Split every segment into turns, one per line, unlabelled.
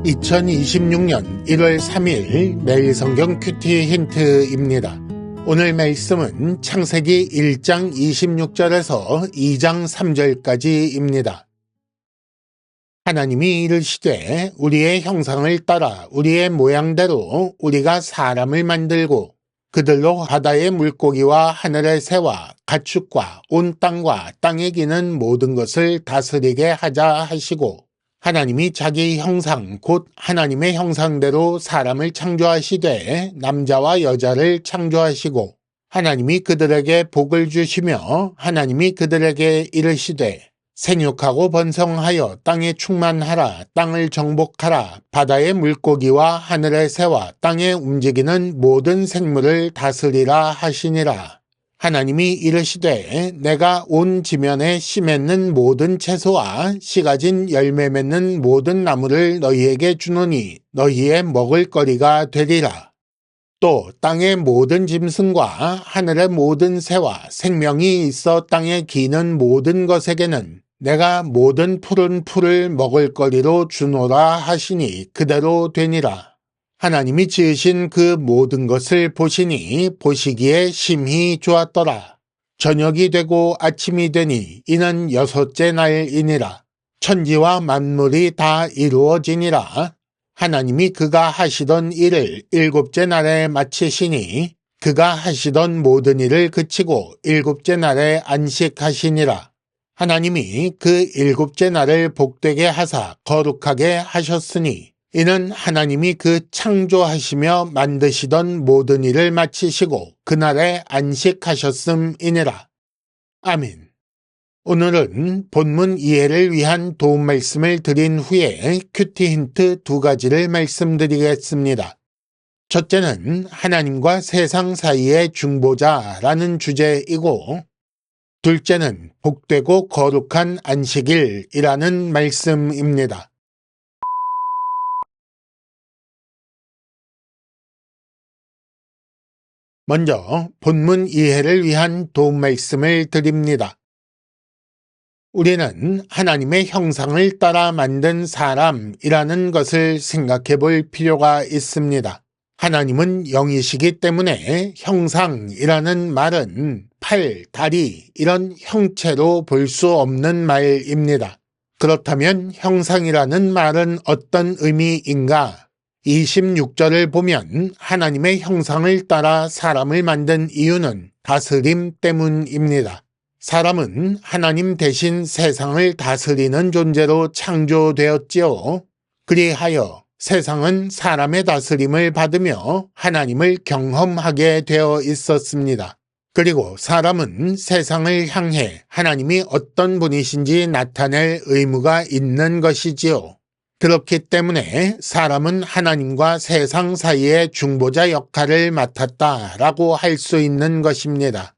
2026년 1월 3일 매일 성경 큐티 힌트입니다. 오늘 말씀은 창세기 1장 26절에서 2장 3절까지입니다. 하나님이 이르시되 우리의 형상을 따라 우리의 모양대로 우리가 사람을 만들고 그들로 바다의 물고기와 하늘의 새와 가축과 온 땅과 땅에 기는 모든 것을 다스리게 하자 하시고, 하나님이 자기 형상 곧 하나님의 형상대로 사람을 창조하시되 남자와 여자를 창조하시고, 하나님이 그들에게 복을 주시며 하나님이 그들에게 이르시되 생육하고 번성하여 땅에 충만하라. 땅을 정복하라. 바다의 물고기와 하늘의 새와 땅에 움직이는 모든 생물을 다스리라 하시니라. 하나님이 이르시되 내가 온 지면에 씨 맺는 모든 채소와 씨 가진 열매 맺는 모든 나무를 너희에게 주노니 너희의 먹을거리가 되리라. 또 땅의 모든 짐승과 하늘의 모든 새와 생명이 있어 땅에 기는 모든 것에게는 내가 모든 푸른 풀을 먹을거리로 주노라 하시니 그대로 되니라. 하나님이 지으신 그 모든 것을 보시니 보시기에 심히 좋았더라. 저녁이 되고 아침이 되니 이는 여섯째 날이니라. 천지와 만물이 다 이루어지니라. 하나님이 그가 하시던 일을 일곱째 날에 마치시니 그가 하시던 모든 일을 그치고 일곱째 날에 안식하시니라. 하나님이 그 일곱째 날을 복되게 하사 거룩하게 하셨으니 이는 하나님이 그 창조하시며 만드시던 모든 일을 마치시고 그날에 안식하셨음이니라. 아멘. 오늘은 본문 이해를 위한 도움 말씀을 드린 후에 큐티 힌트 2가지를 말씀드리겠습니다. 첫째는 하나님과 세상 사이의 중보자라는 주제이고, 둘째는 복되고 거룩한 안식일이라는 말씀입니다. 먼저 본문 이해를 위한 도움 말씀을 드립니다. 우리는 하나님의 형상을 따라 만든 사람이라는 것을 생각해 볼 필요가 있습니다. 하나님은 영이시기 때문에 형상이라는 말은 팔, 다리 이런 형체로 볼 수 없는 말입니다. 그렇다면 형상이라는 말은 어떤 의미인가? 26절을 보면 하나님의 형상을 따라 사람을 만든 이유는 다스림 때문입니다. 사람은 하나님 대신 세상을 다스리는 존재로 창조되었지요. 그리하여 세상은 사람의 다스림을 받으며 하나님을 경험하게 되어 있었습니다. 그리고 사람은 세상을 향해 하나님이 어떤 분이신지 나타낼 의무가 있는 것이지요. 그렇기 때문에 사람은 하나님과 세상 사이의 중보자 역할을 맡았다라고 할 수 있는 것입니다.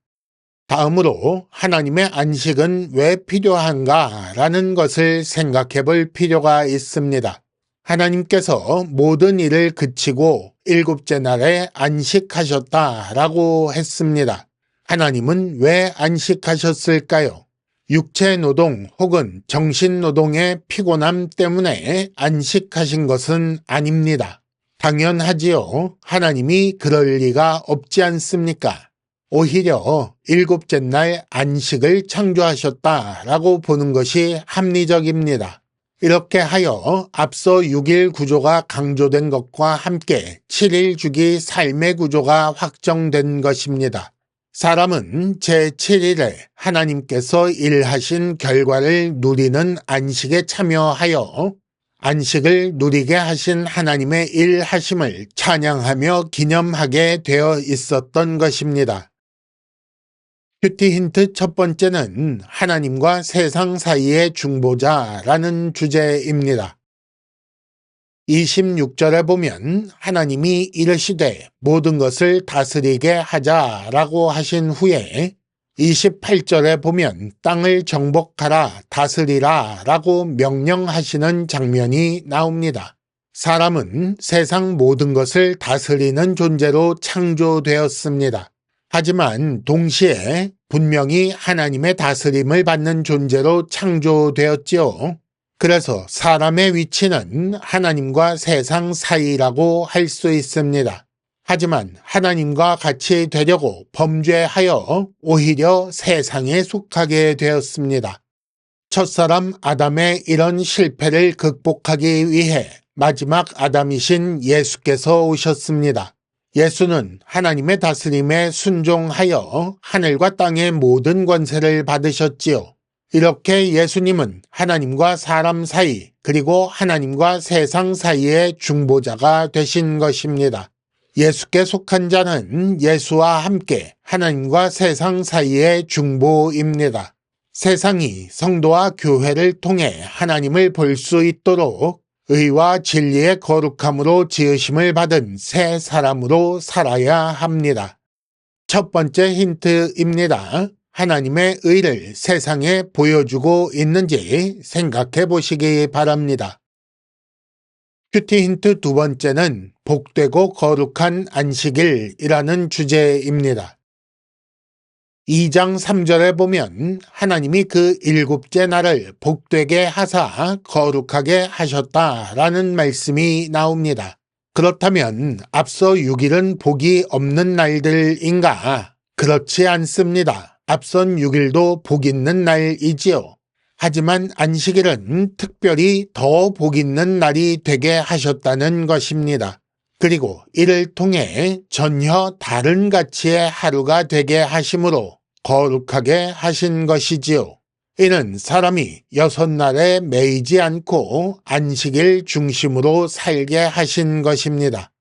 다음으로 하나님의 안식은 왜 필요한가라는 것을 생각해 볼 필요가 있습니다. 하나님께서 모든 일을 그치고 일곱째 날에 안식하셨다라고 했습니다. 하나님은 왜 안식하셨을까요? 육체 노동 혹은 정신 노동의 피곤함 때문에 안식하신 것은 아닙니다. 당연하지요. 하나님이 그럴 리가 없지 않습니까? 오히려 일곱째 날 안식을 창조하셨다라고 보는 것이 합리적입니다. 이렇게 하여 앞서 6일 구조가 강조된 것과 함께 7일 주기 삶의 구조가 확정된 것입니다. 사람은 제7일에 하나님께서 일하신 결과를 누리는 안식에 참여하여 안식을 누리게 하신 하나님의 일하심을 찬양하며 기념하게 되어 있었던 것입니다. 큐티 힌트 첫 번째는 하나님과 세상 사이의 중보자라는 주제입니다. 26절에 보면 하나님이 이르시되 모든 것을 다스리게 하자라고 하신 후에 28절에 보면 땅을 정복하라, 다스리라 라고 명령하시는 장면이 나옵니다. 사람은 세상 모든 것을 다스리는 존재로 창조되었습니다. 하지만 동시에 분명히 하나님의 다스림을 받는 존재로 창조되었지요. 그래서 사람의 위치는 하나님과 세상 사이라고 할 수 있습니다. 하지만 하나님과 같이 되려고 범죄하여 오히려 세상에 속하게 되었습니다. 첫사람 아담의 이런 실패를 극복하기 위해 마지막 아담이신 예수께서 오셨습니다. 예수는 하나님의 다스림에 순종하여 하늘과 땅의 모든 권세를 받으셨지요. 이렇게 예수님은 하나님과 사람 사이 그리고 하나님과 세상 사이의 중보자가 되신 것입니다. 예수께 속한 자는 예수와 함께 하나님과 세상 사이의 중보입니다. 세상이 성도와 교회를 통해 하나님을 볼 수 있도록 의와 진리의 거룩함으로 지으심을 받은 새 사람으로 살아야 합니다. 첫 번째 힌트입니다. 하나님의 의를 세상에 보여주고 있는지 생각해 보시기 바랍니다. 큐티 힌트 두 번째는 복되고 거룩한 안식일이라는 주제입니다. 2장 3절에 보면 하나님이 그 일곱째 날을 복되게 하사 거룩하게 하셨다라는 말씀이 나옵니다. 그렇다면 앞서 6일은 복이 없는 날들인가? 그렇지 않습니다. 앞선 6일도 복 있는 날이지요. 하지만 안식일은 특별히 더 복 있는 날이 되게 하셨다는 것입니다. 그리고 이를 통해 전혀 다른 가치의 하루가 되게 하심으로 거룩하게 하신 것이지요. 이는 사람이 6날에 매이지 않고 안식일 중심으로 살게 하신 것입니다.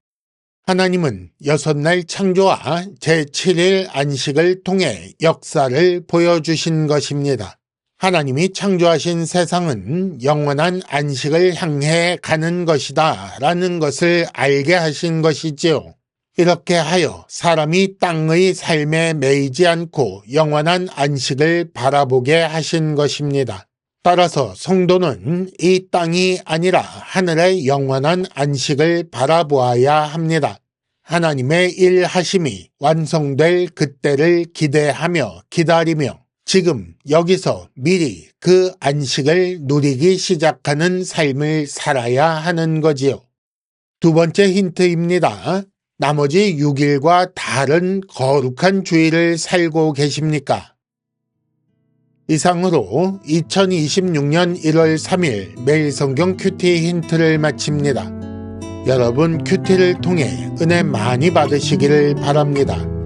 하나님은 6날 창조와 제7일 안식을 통해 역사를 보여주신 것입니다. 하나님이 창조하신 세상은 영원한 안식을 향해 가는 것이다 라는 것을 알게 하신 것이지요. 이렇게 하여 사람이 땅의 삶에 매이지 않고 영원한 안식을 바라보게 하신 것입니다. 따라서 성도는 이 땅이 아니라 하늘의 영원한 안식을 바라보아야 합니다. 하나님의 일하심이 완성될 그때를 기대하며 기다리며 지금 여기서 미리 그 안식을 누리기 시작하는 삶을 살아야 하는 거지요. 두 번째 힌트입니다. 나머지 6일과 다른 거룩한 주일을 살고 계십니까? 이상으로 2026년 1월 3일 매일 성경 큐티 힌트를 마칩니다. 여러분 큐티를 통해 은혜 많이 받으시기를 바랍니다.